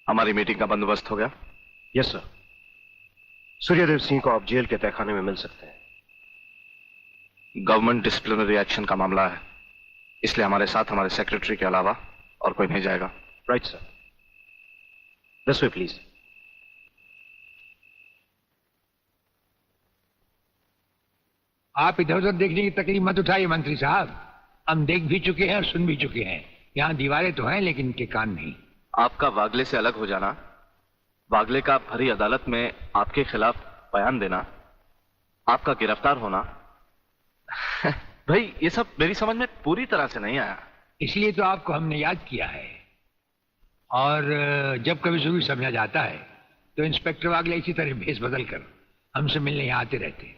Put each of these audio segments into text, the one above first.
हमारी मीटिंग का बंदोबस्त हो गया? Yes sir. सूर्यदेव सिंह को आप जेल के तहखाने में मिल सकते हैं। गवर्नमेंट डिसिप्लिनरी एक्शन का मामला है, इसलिए हमारे साथ हमारे सेक्रेटरी के अलावा और कोई नहीं जाएगा। Right sir. This way please. आप इधर उधर देखने की तकलीफ मत उठाइए मंत्री साहब, हम देख भी चुके हैं और सुन भी चुके हैं। यहाँ दीवारें तो हैं लेकिन इनके कान नहीं। आपका वागले से अलग हो जाना, वागले का भरी अदालत में आपके खिलाफ बयान देना, आपका गिरफ्तार होना भाई ये सब मेरी समझ में पूरी तरह से नहीं आया। इसलिए तो आपको हमने याद किया है। और जब कभी सुबह समझा जाता है तो इंस्पेक्टर वागले इसी तरह भेस बदल कर हमसे मिलने यहाँ आते रहते।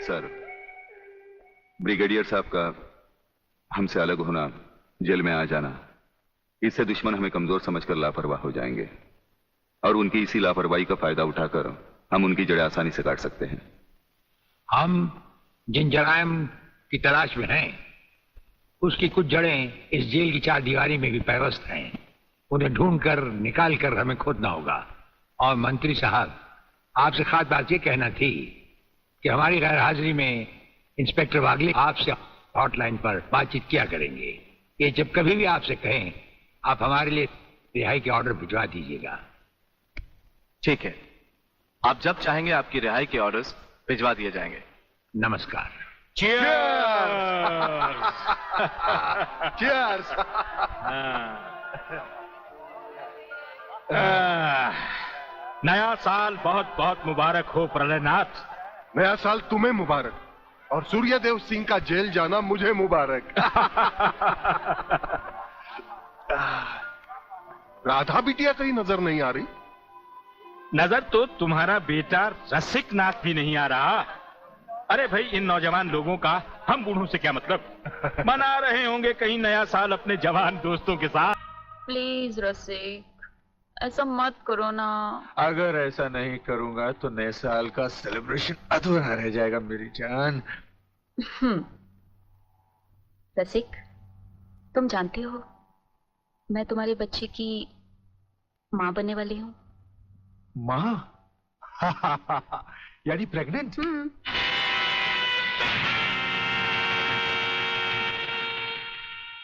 सर, ब्रिगेडियर साहब का हमसे अलग होना, जेल में आ जाना, इससे दुश्मन हमें कमजोर समझकर लापरवाह हो जाएंगे और उनकी इसी लापरवाही का फायदा उठाकर हम उनकी जड़ें आसानी से काट सकते हैं। हम जिन जराइम की तलाश में हैं, उसकी कुछ जड़ें इस जेल की चार दीवारी में भी पैवस्त हैं। उन्हें ढूंढकर निकाल कर हमें खोदना होगा। और मंत्री साहब, आपसे खास बात ये कहना थी कि हमारी गैर हाजिरी में इंस्पेक्टर वागले आपसे हॉटलाइन पर बातचीत किया करेंगे। ये जब कभी भी आपसे कहें, आप हमारे लिए रिहाई के ऑर्डर भिजवा दीजिएगा। ठीक है, आप जब चाहेंगे आपकी रिहाई के ऑर्डर्स भिजवा दिए जाएंगे। नमस्कार। Cheers! नया साल बहुत बहुत मुबारक हो प्रलयनाथ। नया साल तुम्हें मुबारक और सूर्यदेव सिंह का जेल जाना मुझे मुबारक। राधा बिटिया कहीं नजर नहीं आ रही। नजर तो तुम्हारा बेटा रसिक नाथ भी नहीं आ रहा। अरे भाई, इन नौजवान लोगों का हम बूढ़ों से क्या मतलब। मना रहे होंगे कहीं नया साल अपने जवान दोस्तों के साथ। प्लीज रसिक, ऐसा मत करो ना। अगर ऐसा नहीं करूंगा तो नए साल का सेलिब्रेशन अधूरा रह जाएगा मेरी जान। रसिक, तुम जानते हो मैं तुम्हारे बच्चे की माँ बनने वाली हूँ। माँ? यानी प्रेग्नेंट?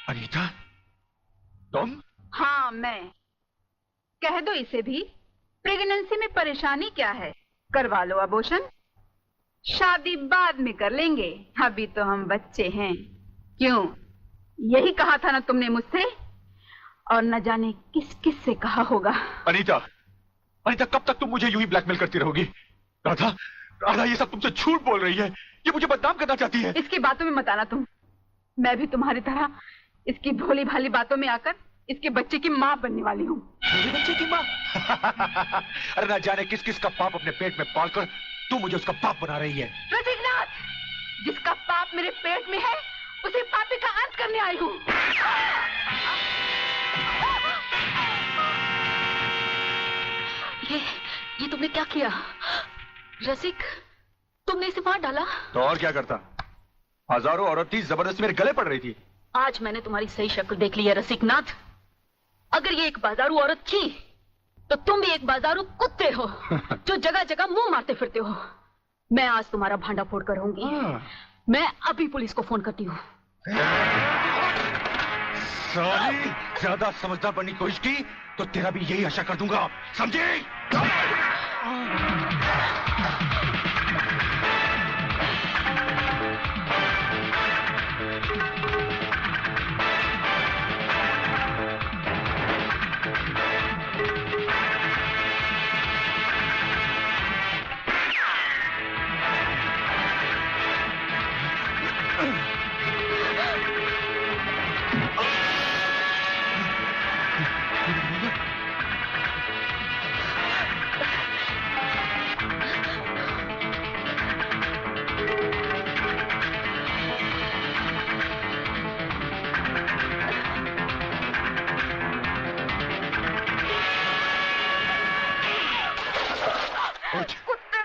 अनीता, तुम? हाँ, मैं। कह दो इसे भी, प्रेगनेंसी में परेशानी क्या है, करवा लो अबॉर्शन। शादी बाद में कर लेंगे, अभी तो हम बच्चे हैं। क्यों, यही कहा था ना तुमने मुझसे? और न जाने किस किस से कहा होगा। अनीता, अनीता, कब तक तुम मुझे यूं ही ब्लैकमेल करती रहोगी? राधा, राधा ये सब तुमसे झूठ बोल रही है। ये मुझे बदनाम करना चाहती है। इसकी बातों में मत आना तुम। मैं भी तुम्हारी तरह इसकी भोली भाली बातों में आकर इसके बच्चे की माँ बनने वाली हूँ। मेरे बच्चे की माँ? अरे ना जाने किस किस का पाप अपने पेट में पालकर तू मुझे उसका पाप बना रही है। रसिकनाथ, जिसका पाप मेरे पेट में है, उसे पापी का अंत करने आई हूँ। ये तुमने क्या किया? रसिक, तुमने इसे मार डाला? तो और क्या करता? हजारों औरतें जबरदस्ती मेरे गले पड़ रही थी। आज मैंने तुम्हारी सही शक्ल देख ली है रसिकनाथ। अगर ये एक बाजारू औरत थी तो तुम भी एक बाजारू कुत्ते हो जो जगह जगह मुंह मारते फिरते हो। मैं आज तुम्हारा भांडा फोड़ कर रहूंगी। मैं अभी पुलिस को फोन करती हूँ। साली, ज्यादा समझदार बनने की कोशिश की तो तेरा भी यही आशा कर दूंगा, समझे?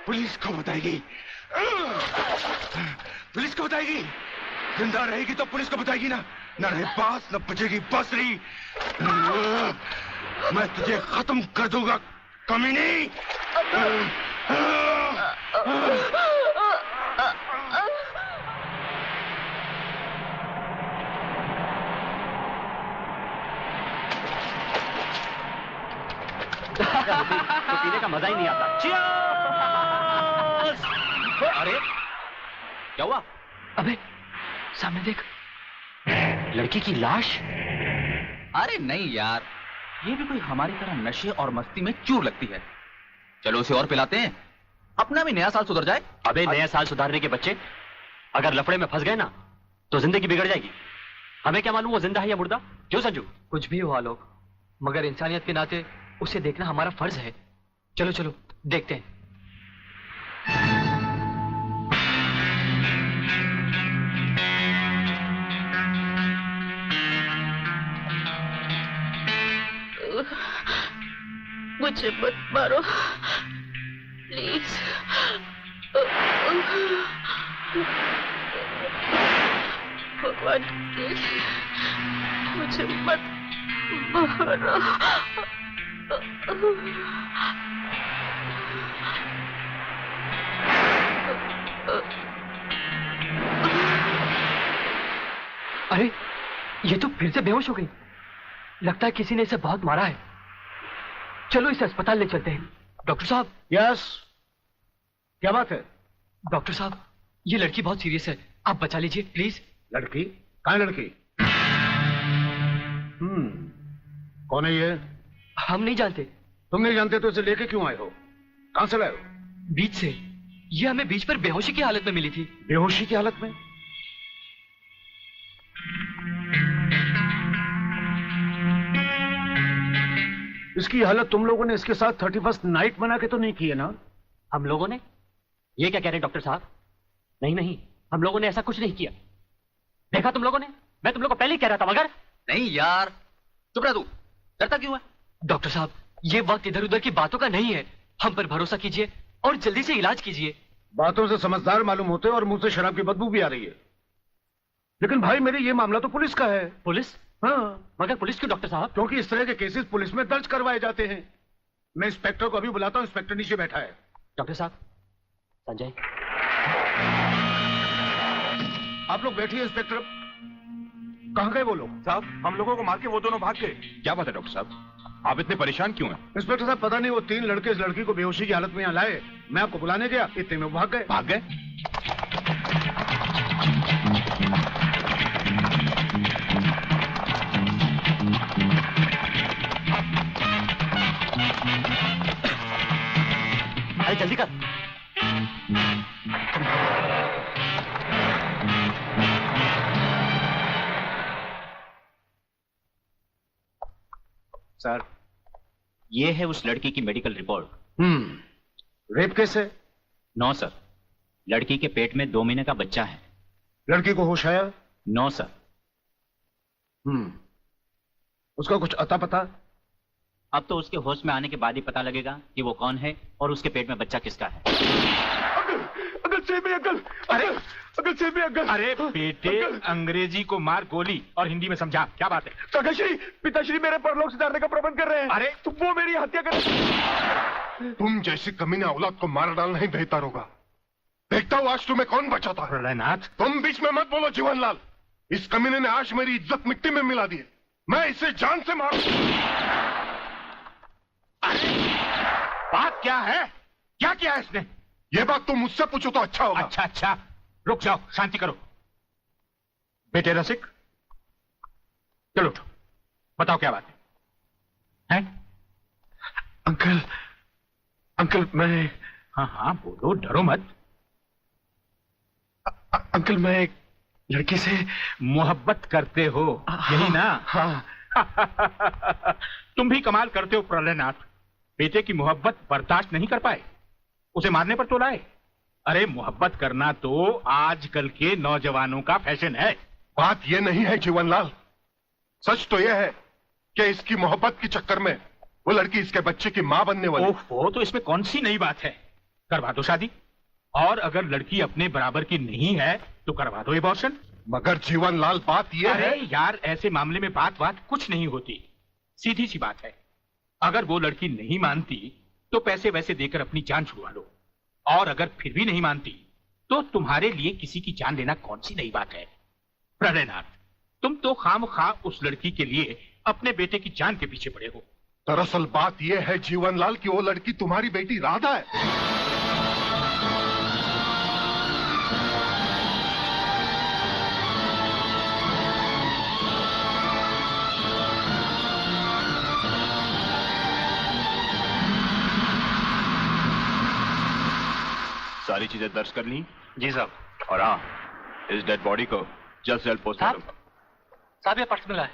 पुलिस को बताएगी, पुलिस को बताएगी। जिंदा रहेगी तो पुलिस को बताएगी ना। न रहे बांस न बजेगी बांसुरी। मैं तुझे खत्म कर दूंगा कमीनी। तो पीने का मजा ही नहीं आता। अरे क्या हुआ? अबे सामने देख, लड़की की लाश। अरे नहीं यार, ये भी कोई हमारी तरह नशे और मस्ती में चूर लगती है। चलो उसे और पिलाते हैं, अपना भी नया साल सुधर जाए। अबे नया साल सुधारने के बच्चे अगर लफड़े में फंस गए ना तो जिंदगी बिगड़ जाएगी। हमें क्या मालूम वो जिंदा है या मुर्दा? क्यों संजू? कुछ भी हुआ लोग, मगर इंसानियत के नाते उसे देखना हमारा फर्ज है। चलो चलो देखते हैं। मुझे मत मारो प्लीज। भगवान के लिए मुझे मत मारो। अरे ये तो फिर से बेहोश हो गई। लगता है किसी ने इसे बहुत मारा है। चलो इसे अस्पताल ले चलते हैं। डॉक्टर साहब। यस, क्या बात है? डॉक्टर साहब ये लड़की बहुत सीरियस है, आप बचा लीजिए प्लीज। लड़की? कहाँ है लड़की? कौन है ये? हम नहीं जानते। तुम नहीं जानते तो इसे लेके क्यों आए हो? कहां से लाए हो? बीच से। ये हमें बीच पर बेहोशी की हालत में मिली थी। बेहोशी की हालत में? इसकी हालत तुम लोगों ने इसके साथ 31st नाइट बना के तो नहीं की है ना? हम लोगों ने? ये क्या कह रहे हैं डॉक्टर साहब? नहीं नहीं, हम लोगों ने ऐसा कुछ नहीं किया। देखा तुम लोगों ने? मैं तुम लोगों को पहले ही कह रहा था। मगर नहीं यार, चुप रह तू, डरता क्यों है? डॉक्टर साहब ये वक्त इधर उधर की बातों का नहीं है, हम पर भरोसा कीजिए और जल्दी से इलाज कीजिए। बातों से समझदार मालूम होते और मुंह से शराब की बदबू भी आ रही है। लेकिन भाई मेरे ये मामला तो पुलिस का है। पुलिस? हाँ। मगर पुलिस क्यों डॉक्टर साहब? क्योंकि इस तरह के केसेस पुलिस में दर्ज करवाए जाते हैं। मैं इंस्पेक्टर को अभी बुलाता हूँ, इंस्पेक्टर नीचे बैठा है। डॉक्टर साहब, संजय। आप लोग बैठिए। इंस्पेक्टर कहाँ गए वो लोग? साहब हम लोगों को मार के वो दोनों भाग गए। क्या बात है डॉक्टर साहब, आप इतने परेशान क्यों हैं? इंस्पेक्टर साहब पता नहीं वो 3 लड़के इस लड़की को बेहोशी की हालत में यहाँ लाए। मैं आपको बुलाने गया, इतने में वो भाग गए। भाग गए? अरे जल्दी कर। सर ये है उस लड़की की मेडिकल रिपोर्ट। रेप केस है? नो सर, लड़की के पेट में 2 महीने का बच्चा है। लड़की को होश आया? No sir. उसका कुछ अता पता? अब तो उसके होश में आने के बाद ही पता लगेगा कि वो कौन है और उसके पेट में बच्चा किसका है। अगल सेब अगल, अरे अगल सेब अगल। अरे बेटे, अंग्रेजी को मार गोली और हिंदी में समझा। क्या बात है? सगाश्री, पिताश्री मेरे परलोक सुधारने का प्रबंध कर रहे हैं। अरे तुम वो मेरी हत्या कर। तुम जैसी कमीने औलाद को मार डालना ही बेहतर होगा। देखता हूँ आज तुम्हें कौन बचाता है। प्रलयनाथ, तुम बीच में मत बोलो जीवनलाल। इस कमीने ने आज मेरी इज्जत मिट्टी में मिला दी है। मैं इसे जान से मारू। बात क्या है? क्या किया है इसने? ये बात तुम मुझसे पूछो तो अच्छा होगा। अच्छा अच्छा, रुक जाओ, शांति करो। बेटे रसिक, चलो उठो, बताओ क्या बात है? अंकल, अंकल मैं। हाँ हाँ बोलो, डरो मत। अंकल मैं एक लड़की से मोहब्बत करते हो, यही ना? हाँ। तुम भी कमाल करते हो प्रलयनाथ। बेटे की मोहब्बत बर्दाश्त नहीं कर पाए, उसे मारने पर तो लाए। अरे मोहब्बत करना तो आजकल के नौजवानों का फैशन है। बात यह नहीं है जीवनलाल, सच तो यह है कि इसकी मोहब्बत के चक्कर में वो लड़की इसके बच्चे की मां बनने वाली। ओहो, तो इसमें कौन सी नई बात है? करवा दो शादी। और अगर लड़की अपने बराबर की नहीं है तो करवा दो एबॉर्शन। मगर जीवनलाल बात यह है। अरे यार, ऐसे मामले में बात कुछ नहीं होती। सीधी सी बात है, अगर वो लड़की नहीं मानती तो पैसे वैसे देकर अपनी जान छुड़वा लो, और अगर फिर भी नहीं मानती तो तुम्हारे लिए किसी की जान लेना कौन सी नई बात है। प्रलयनाथ, तुम तो खामखा उस लड़की के लिए अपने बेटे की जान के पीछे पड़े हो। दरअसल बात यह है जीवनलाल कि वो लड़की तुम्हारी बेटी राधा है। सारी चीजें दर्ज कर ली? जी साहब। और हाँ, इस डेड बॉडी को जल्द से जल्द पोस्टमार्टम। साहब ये पर्स मिला है।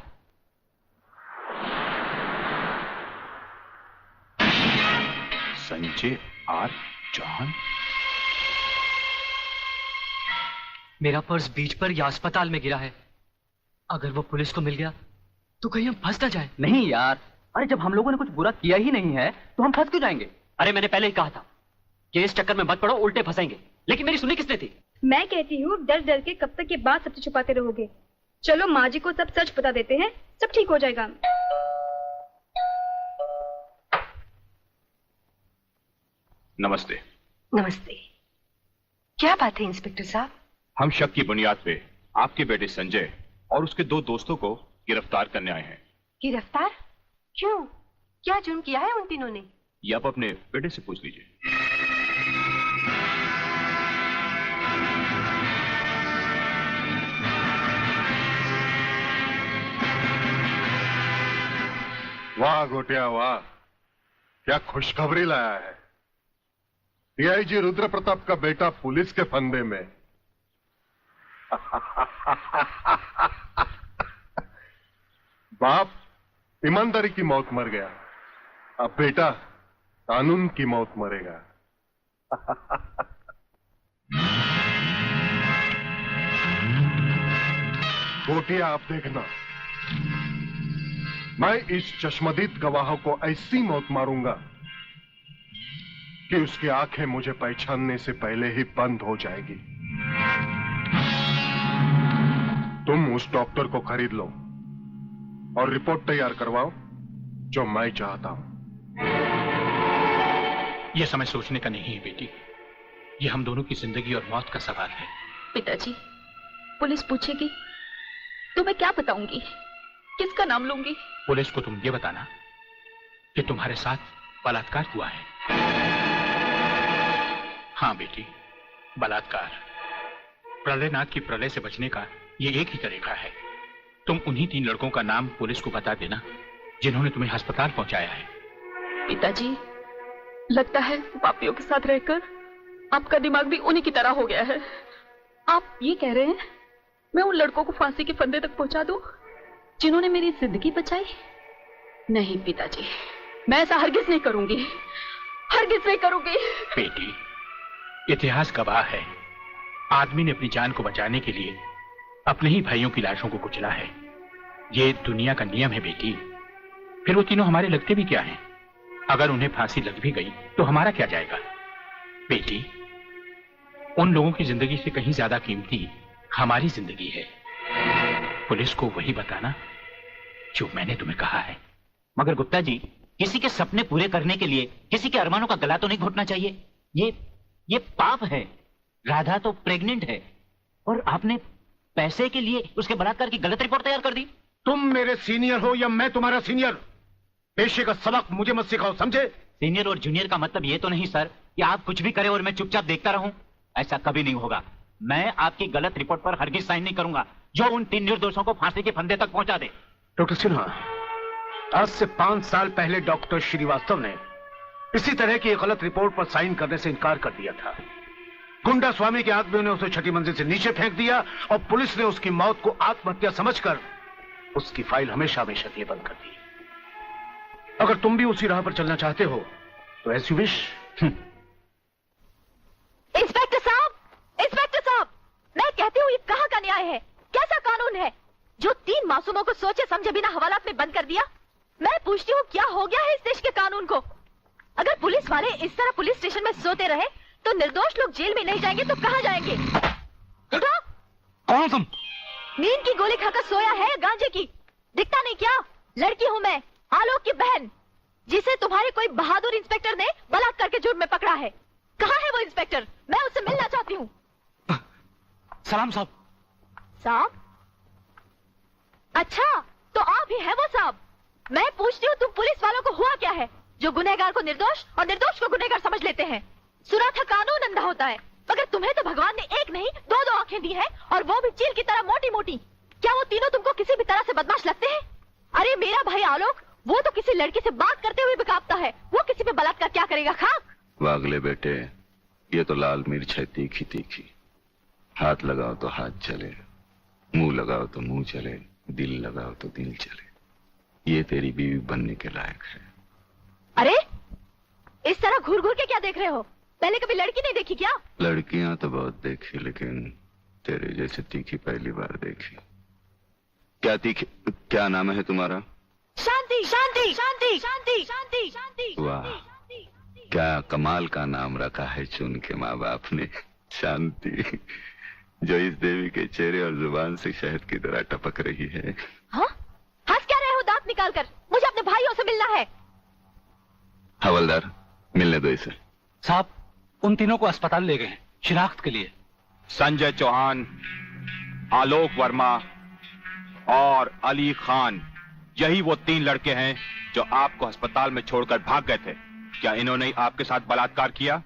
संजय आर चौहान। मेरा पर्स बीच पर या अस्पताल में गिरा है। अगर वो पुलिस को मिल गया तो कहीं हम फंस ना जाए। नहीं यार, अरे जब हम लोगों ने कुछ बुरा किया ही नहीं है तो हम फंस क्यों जाएंगे? अरे मैंने पहले ही कहा था कि इस चक्कर में मत पड़ो, उल्टे फंसेंगे। लेकिन मेरी सुनी किसने थी? मैं कहती हूँ डर डर के कब तक ये बात सबसे छुपाते रहोगे। चलो माँ जी को सब सच बता देते हैं, सब ठीक हो जाएगा। नमस्ते। नमस्ते। क्या बात है इंस्पेक्टर साहब? हम शक की बुनियाद पे आपके बेटे संजय और उसके 2 दोस्तों को गिरफ्तार करने आए हैं। गिरफ्तार? क्यों? क्या जुर्म किया है उन तीनों ने? ये आप अपने बेटे से पूछ लीजिए। वाह गोटिया वाह, क्या खुशखबरी लाया है। डीआईजी रुद्र प्रताप का बेटा पुलिस के फंदे में। बाप ईमानदारी की मौत मर गया, अब बेटा कानून की मौत मरेगा। गोटिया आप देखना, मैं इस चश्मदीद गवाह को ऐसी मौत मारूंगा कि उसकी आंखें मुझे पहचानने से पहले ही बंद हो जाएगी। तुम उस डॉक्टर को खरीद लो और रिपोर्ट तैयार करवाओ जो मैं चाहता हूं। यह समय सोचने का नहीं है बेटी, यह हम दोनों की जिंदगी और मौत का सवाल है। पिताजी, पुलिस पूछेगी तो मैं क्या बताऊंगी, किसका नाम लूंगी? पुलिस को तुम ये बताना कि तुम्हारे साथ बलात्कार हुआ है। हाँ बेटी, बलात्कार। प्रलयनाथ की प्रलय से बचने का ये एक ही तरीका है। तुम उन्हीं 3 लड़कों का नाम पुलिस को बता देना जिन्होंने तुम्हें अस्पताल पहुंचाया है। पिताजी, लगता है पापियों के साथ रहकर आपका दिमाग भी उन्हीं की तरह हो गया है। आप ये कह रहे हैं मैं उन लड़कों को फांसी के फंदे तक पहुंचा दूं जिन्होंने मेरी जिंदगी बचाई? नहीं पिताजी, मैं ऐसा हरगिज नहीं करूंगी, हरगिज नहीं करूंगी। बेटी, इतिहास गवाह है, आदमी ने अपनी जान को बचाने के लिए अपने ही भाइयों की लाशों को कुचला है। ये दुनिया का नियम है बेटी। फिर वो तीनों हमारे लगते भी क्या हैं? अगर उन्हें फांसी लग भी गई तो हमारा क्या जाएगा? बेटी, उन लोगों की जिंदगी से कहीं ज्यादा कीमती हमारी जिंदगी है। पुलिस को वही बताना जो मैंने तुम्हें कहा है। मगर गुप्ता जी, किसी के सपने पूरे करने के लिए किसी के अरमानों का गला तो नहीं घोटना चाहिए। ये पाप है। राधा तो प्रेग्नेंट है और आपने पैसे के लिए उसके बलात्कार की गलत रिपोर्ट तैयार कर दी। तुम मेरे सीनियर हो या मैं तुम्हारा सीनियर, पेशे का सबक मुझे मत सिखाओ, समझे? सीनियर और जूनियर का मतलब ये तो नहीं सर कि आप कुछ भी करें और मैं चुपचाप देखता रहूं। ऐसा कभी नहीं होगा। मैं आपकी गलत रिपोर्ट पर हरगिज साइन नहीं करूंगा जो उन 3 निर्दोषों को फांसी के फंदे तक पहुंचा दे। डॉक्टर सिन्हा, आज से 5 साल पहले डॉक्टर श्रीवास्तव ने इसी तरह की एक गलत रिपोर्ट पर साइन करने से इनकार कर दिया था। गुंडा स्वामी के आदमियों ने उसे 6ठी मंजिल से नीचे फेंक दिया और पुलिस ने उसकी मौत को आत्महत्या समझकर उसकी फाइल हमेशा हमेशा के लिए बंद कर दी। अगर तुम भी उसी राह पर चलना चाहते हो तो एज यू विश। इंस्पेक्टर साहब, इंस्पेक्टर साहब, मैं कहती हूँ ये कहाँ का न्याय है? कैसा कानून है जो 3 मासूमों को सोचे समझे बिना हवालात में बंद कर दिया? मैं पूछती हूँ क्या हो गया है इस देश के कानून को? अगर पुलिस वाले इस तरह पुलिस स्टेशन में सोते रहे तो निर्दोष लोग जेल में नहीं जाएंगे तो कहाँ जाएंगे? कौन तुम? नींद की गोली खाकर सोया है या गांजे की? दिखता नहीं क्या? लड़की हूँ मैं, आलोक की बहन, जिसे तुम्हारे कोई बहादुर इंस्पेक्टर ने बलात्कार के जुर्म में पकड़ा है। कहाँ है वो इंस्पेक्टर? मैं उससे मिलना चाहती हूँ। सलाम साहब। साहब? अच्छा, तो आप ही है वो साहब। मैं पूछती हूँ, तुम पुलिस वालों को हुआ क्या है जो गुनहगार को निर्दोष और निर्दोष को गुनहगार समझ लेते हैं? सुना था कानून अंधा होता है, मगर तुम्हें तो भगवान ने एक नहीं दो दो आंखें दी है, और वो भी चील की तरह मोटी मोटी। क्या वो तीनों तुमको किसी भी तरह से बदमाश लगते हैं? अरे मेरा भाई आलोक, वो तो किसी लड़की से बात करते हुए भी कांपता है, वो किसी पे बलात्कार क्या करेगा? खाक। वागले बेटे, ये तो लाल मिर्च है तीखी तीखी। हाथ लगाओ तो हाथ चले, मुंह लगाओ तो मुंह चले, दिल लगाओ तो दिल चले। ये तेरी बीवी बनने के लायक है। अरे इस तरह घूर घूर के क्या देख रहे हो? पहले कभी लड़की नहीं देखी क्या? लड़कियां तो बहुत देखी, लेकिन तेरे जैसे तीखी पहली बार देखी। क्या तीखी? क्या नाम है तुम्हारा? शांति शांति शांति शांति शांति शांति। वाह, क्या कमाल का नाम रखा है चुन के माँ बाप ने, शांति, जो इस देवी के चेहरे और जुबान से शहद की तरह टपक रही है। हाँ? हंस क्या रहे हो दांत निकाल कर? मुझे अपने भाइयों से मिलना है। हवलदार, मिलने दो इसे। साहब, उन तीनों को अस्पताल ले गए शिनाख्त के लिए। संजय चौहान, आलोक वर्मा और अली खान, यही वो 3 लड़के हैं जो आपको अस्पताल में छोड़कर भाग गए थे। क्या इन्होंने आपके साथ बलात्कार किया?